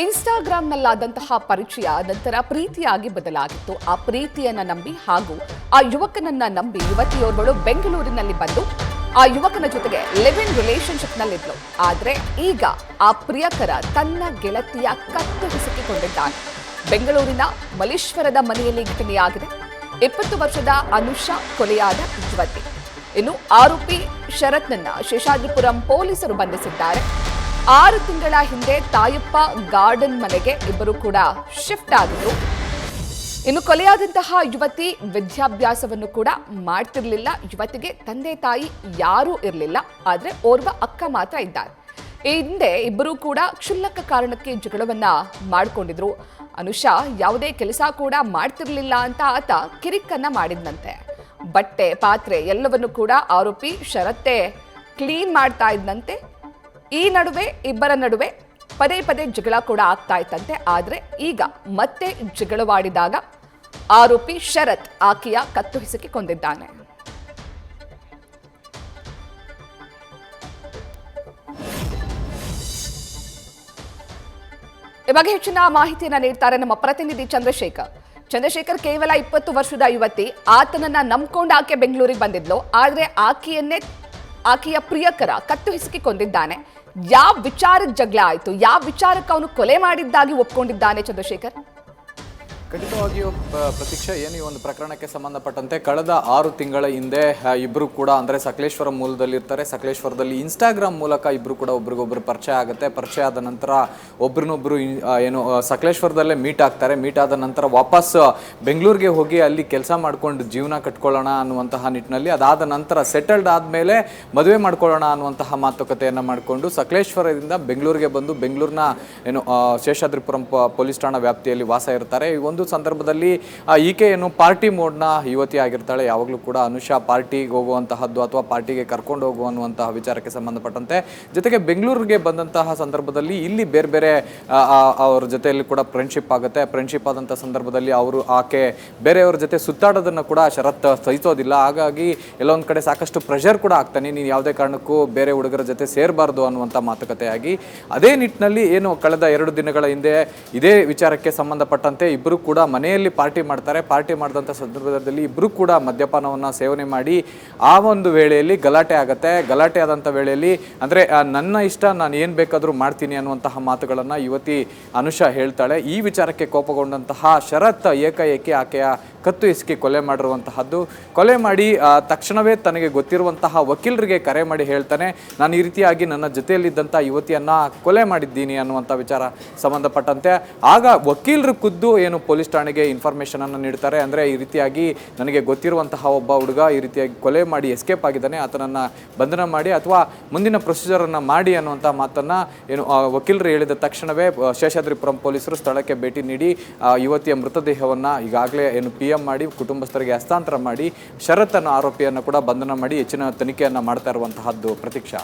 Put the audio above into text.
ಇನ್ಸ್ಟಾಗ್ರಾಂನಲ್ಲಾದಂತಹ ಪರಿಚಯ ನಂತರ ಪ್ರೀತಿಯಾಗಿ ಬದಲಾಗಿತ್ತು. ಆ ಪ್ರೀತಿಯನ್ನ ನಂಬಿ ಹಾಗೂ ಆ ಯುವಕನನ್ನ ನಂಬಿ ಯುವತಿಯೋರ್ವಳು ಬೆಂಗಳೂರಿನಲ್ಲಿ ಬಂದು ಆ ಯುವಕನ ಜೊತೆಗೆ ಲಿವ್ ಇನ್ ರಿಲೇಶನ್ಶಿಪ್ನಲ್ಲಿದ್ಲು. ಆದ್ರೆ ಈಗ ಆ ಪ್ರಿಯಕರ ತನ್ನ ಗೆಳತಿಯ ಕತ್ತು ಹಿಸುಕಿಕೊಂಡಿದ್ದಾನೆ. ಬೆಂಗಳೂರಿನ ಮಲ್ಲೇಶ್ವರದ ಮನೆಯಲ್ಲಿ ಘಟನೆಯಾಗಿದೆ. 20 ವರ್ಷದ ಅನುಷಾ ಕೊಲೆಯಾದ ಯುವತಿ. ಇನ್ನು ಆರೋಪಿ ಶರತ್ನನ್ನ ಶೇಷಾದ್ರಿಪುರಂ ಪೊಲೀಸರು ಬಂಧಿಸಿದ್ದಾರೆ. 6 ತಿಂಗಳ ಹಿಂದೆ ತಾಯಪ್ಪ ಗಾರ್ಡನ್ ಮನೆಗೆ ಇಬ್ಬರು ಕೂಡ ಶಿಫ್ಟ್ ಆಗಿದ್ರು. ಇನ್ನು ಕೊಲೆಯಾದಂತಹ ಯುವತಿ ವಿದ್ಯಾಭ್ಯಾಸವನ್ನು ಕೂಡ ಮಾಡ್ತಿರ್ಲಿಲ್ಲ. ಯುವತಿಗೆ ತಂದೆ ತಾಯಿ ಯಾರೂ ಇರಲಿಲ್ಲ. ಆದ್ರೆ ಓರ್ವ ಅಕ್ಕ ಮಾತ್ರ ಇದ್ದಾರೆ. ಈ ಹಿಂದೆ ಇಬ್ಬರು ಕೂಡ ಕ್ಷುಲ್ಲಕ ಕಾರಣಕ್ಕೆ ಜಗಳವನ್ನ ಮಾಡ್ಕೊಂಡಿದ್ರು. ಅನುಷಾ ಯಾವುದೇ ಕೆಲಸ ಕೂಡ ಮಾಡ್ತಿರ್ಲಿಲ್ಲ ಅಂತ ಆತ ಕಿರಿಕನ್ನ ಮಾಡಿದ್ನಂತೆ. ಬಟ್ಟೆ ಪಾತ್ರೆ ಎಲ್ಲವನ್ನು ಕೂಡ ಆರೋಪಿ ಶರತ್ತೆ ಕ್ಲೀನ್ ಮಾಡ್ತಾ ಇದ್ದಂತೆ. ಈ ನಡುವೆ ಇಬ್ಬರ ನಡುವೆ ಪದೇ ಪದೇ ಜಗಳ ಕೂಡ ಆಗ್ತಾ ಇತ್ತಂತೆ. ಆದ್ರೆ ಈಗ ಮತ್ತೆ ಜಗಳವಾಡಿದಾಗ ಆರೋಪಿ ಶರತ್ ಆಕೆಯ ಕತ್ತು ಹಿಸುಕಿ ಕೊಂದಿದ್ದಾನೆ. ಈ ಬಗ್ಗೆ ಹೆಚ್ಚಿನ ಮಾಹಿತಿಯನ್ನ ನೀಡ್ತಾರೆ ನಮ್ಮ ಪ್ರತಿನಿಧಿ ಚಂದ್ರಶೇಖರ್. ಕೇವಲ 20 ವರ್ಷದ ಯುವತಿ, ಆತನನ್ನ ನಂಬ್ಕೊಂಡು ಆಕೆ ಬೆಂಗಳೂರಿಗೆ ಬಂದಿದ್ಲು. ಆದ್ರೆ ಆಕೆಯ ಪ್ರಿಯಕರ ಕತ್ತು ಹಿಸುಕಿ ಕೊಂದಿದ್ದಾನೆ. ಯಾವ ವಿಚಾರದ ಜಗಳ ಆಯ್ತು? ಯಾವ ವಿಚಾರಕ್ಕೆ ಅವನು ಕೊಲೆ ಮಾಡಿದ್ದಾಗಿ ಒಪ್ಕೊಂಡಿದ್ದಾನೆ ಚಂದ್ರಶೇಖರ್? ಖಂಡಿತವಾಗಿಯೂ ಪ್ರತೀಕ್ಷಾ, ಏನು ಈ ಒಂದು ಪ್ರಕರಣಕ್ಕೆ ಸಂಬಂಧಪಟ್ಟಂತೆ ಕಳೆದ 6 ತಿಂಗಳ ಹಿಂದೆ ಇಬ್ಬರು ಕೂಡ ಅಂದರೆ ಸಕಲೇಶ್ವರ ಮೂಲದಲ್ಲಿರ್ತಾರೆ. ಸಕಲೇಶ್ವರದಲ್ಲಿ ಇನ್ಸ್ಟಾಗ್ರಾಮ್ ಮೂಲಕ ಇಬ್ಬರು ಕೂಡ ಒಬ್ರಿಗೊಬ್ರು ಪರಿಚಯ ಆಗುತ್ತೆ. ಪರಿಚಯ ಆದ ನಂತರ ಒಬ್ರನ್ನೊಬ್ರು ಏನು ಸಕಲೇಶ್ವರದಲ್ಲೇ ಮೀಟ್ ಆಗ್ತಾರೆ. ಮೀಟ್ ಆದ ನಂತರ ವಾಪಸ್ ಬೆಂಗಳೂರಿಗೆ ಹೋಗಿ ಅಲ್ಲಿ ಕೆಲಸ ಮಾಡ್ಕೊಂಡು ಜೀವನ ಕಟ್ಕೊಳ್ಳೋಣ ಅನ್ನುವಂತಹ ನಿಟ್ಟಿನಲ್ಲಿ, ಅದಾದ ನಂತರ ಸೆಟಲ್ಡ್ ಆದಮೇಲೆ ಮದುವೆ ಮಾಡ್ಕೊಳ್ಳೋಣ ಅನ್ನುವಂತಹ ಮಾತುಕತೆಯನ್ನು ಮಾಡಿಕೊಂಡು ಸಕಲೇಶ್ವರದಿಂದ ಬೆಂಗಳೂರಿಗೆ ಬಂದು ಬೆಂಗಳೂರಿನ ಏನು ಶೇಷಾದ್ರಿಪುರಂ ಪೊಲೀಸ್ ಠಾಣಾ ವ್ಯಾಪ್ತಿಯಲ್ಲಿ ವಾಸ ಇರ್ತಾರೆ. ಈ ಒಂದು ಸಂದರ್ಭದಲ್ಲಿ ಈಕೆ ಏನು ಪಾರ್ಟಿ ಮೋಡ್ನ ಯುವತಿ ಆಗಿರ್ತಾಳೆ. ಯಾವಾಗಲೂ ಕೂಡ ಅನುಷಾ ಪಾರ್ಟಿಗೆ ಹೋಗುವಂತಹದ್ದು ಅಥವಾ ಪಾರ್ಟಿಗೆ ಕರ್ಕೊಂಡು ಹೋಗುವಂತಹ ವಿಚಾರಕ್ಕೆ ಸಂಬಂಧಪಟ್ಟಂತೆ ಜೊತೆಗೆ ಬೆಂಗಳೂರಿಗೆ ಬಂದಂತಹ ಸಂದರ್ಭದಲ್ಲಿ ಇಲ್ಲಿ ಬೇರೆ ಬೇರೆ ಅವ್ರ ಜೊತೆಯಲ್ಲಿ ಕೂಡ ಫ್ರೆಂಡ್ಶಿಪ್ ಆಗುತ್ತೆ. ಫ್ರೆಂಡ್ಶಿಪ್ ಆದಂಥ ಸಂದರ್ಭದಲ್ಲಿ ಆಕೆ ಬೇರೆಯವ್ರ ಜೊತೆ ಸುತ್ತಾಡೋದನ್ನು ಕೂಡ ಶರತ್ ಸಹಿಸೋದಿಲ್ಲ. ಹಾಗಾಗಿ ಎಲ್ಲೊಂದು ಕಡೆ ಸಾಕಷ್ಟು ಪ್ರೆಷರ್ ಕೂಡ ಆಗ್ತಾನೆ. ನೀನು ಯಾವುದೇ ಕಾರಣಕ್ಕೂ ಬೇರೆ ಹುಡುಗರ ಜೊತೆ ಸೇರಬಾರ್ದು ಅನ್ನುವಂಥ ಮಾತುಕತೆಯಾಗಿ ಅದೇ ನಿಟ್ಟಿನಲ್ಲಿ ಏನು ಕಳೆದ 2 ದಿನಗಳ ಹಿಂದೆ ಇದೇ ವಿಚಾರಕ್ಕೆ ಸಂಬಂಧಪಟ್ಟಂತೆ ಇಬ್ಬರು ಕೂಡ ಮನೆಯಲ್ಲಿ ಪಾರ್ಟಿ ಮಾಡ್ತಾರೆ. ಪಾರ್ಟಿ ಮಾಡಿದಂಥ ಸಂದರ್ಭದಲ್ಲಿ ಇಬ್ಬರು ಕೂಡ ಮದ್ಯಪಾನವನ್ನು ಸೇವನೆ ಮಾಡಿ ಆ ಒಂದು ವೇಳೆಯಲ್ಲಿ ಗಲಾಟೆ ಆಗುತ್ತೆ. ಗಲಾಟೆ ಆದಂಥ ವೇಳೆಯಲ್ಲಿ ಅಂದರೆ ನನ್ನ ಇಷ್ಟ, ನಾನು ಏನು ಬೇಕಾದರೂ ಮಾಡ್ತೀನಿ ಅನ್ನುವಂತಹ ಮಾತುಗಳನ್ನು ಯುವತಿ ಅನುಷಾ ಹೇಳ್ತಾಳೆ. ಈ ವಿಚಾರಕ್ಕೆ ಕೋಪಗೊಂಡಂತಹ ಶರತ್ ಏಕಾಏಕಿ ಆಕೆಯ ಕತ್ತು ಹಿಸುಕಿ ಕೊಲೆ ಮಾಡಿರುವಂತಹದ್ದು. ಕೊಲೆ ಮಾಡಿ ತಕ್ಷಣವೇ ತನಗೆ ಗೊತ್ತಿರುವಂತಹ ವಕೀಲರಿಗೆ ಕರೆ ಮಾಡಿ ಹೇಳ್ತಾನೆ, ನಾನು ಈ ರೀತಿಯಾಗಿ ನನ್ನ ಜೊತೆಯಲ್ಲಿದ್ದಂಥ ಯುವತಿಯನ್ನು ಕೊಲೆ ಮಾಡಿದ್ದೀನಿ ಅನ್ನುವಂಥ ವಿಚಾರ ಸಂಬಂಧಪಟ್ಟಂತೆ ಆಗ ವಕೀಲರು ಖುದ್ದು ಏನು ಪೊಲೀಸ್ ಠಾಣೆಗೆ ಇನ್ಫಾರ್ಮೇಷನ್ ಅನ್ನು ನೀಡ್ತಾರೆ. ಅಂದರೆ ಈ ರೀತಿಯಾಗಿ ನನಗೆ ಗೊತ್ತಿರುವಂತಹ ಒಬ್ಬ ಹುಡುಗ ಈ ರೀತಿಯಾಗಿ ಕೊಲೆ ಮಾಡಿ ಎಸ್ಕೇಪ್ ಆಗಿದ್ದಾನೆ, ಆತನನ್ನು ಬಂಧನ ಮಾಡಿ ಅಥವಾ ಮುಂದಿನ ಪ್ರೊಸೀಜರನ್ನು ಮಾಡಿ ಅನ್ನುವಂಥ ಮಾತನ್ನು ಏನು ವಕೀಲರು ಹೇಳಿದ ತಕ್ಷಣವೇ ಶೇಷಾದ್ರಿಪುರಂ ಪೊಲೀಸರು ಸ್ಥಳಕ್ಕೆ ಭೇಟಿ ನೀಡಿ ಯುವತಿಯ ಮೃತದೇಹವನ್ನು ಈಗಾಗಲೇ ಏನು PM ಮಾಡಿ ಕುಟುಂಬಸ್ಥರಿಗೆ ಹಸ್ತಾಂತರ ಮಾಡಿ ಶರತ್ ಅನ್ನೋ ಆರೋಪಿಯನ್ನು ಕೂಡ ಬಂಧನ ಮಾಡಿ ಹೆಚ್ಚಿನ ತನಿಖೆಯನ್ನು ಮಾಡ್ತಾ ಇರುವಂತಹದ್ದು ಪ್ರತೀಕ್ಷಾ.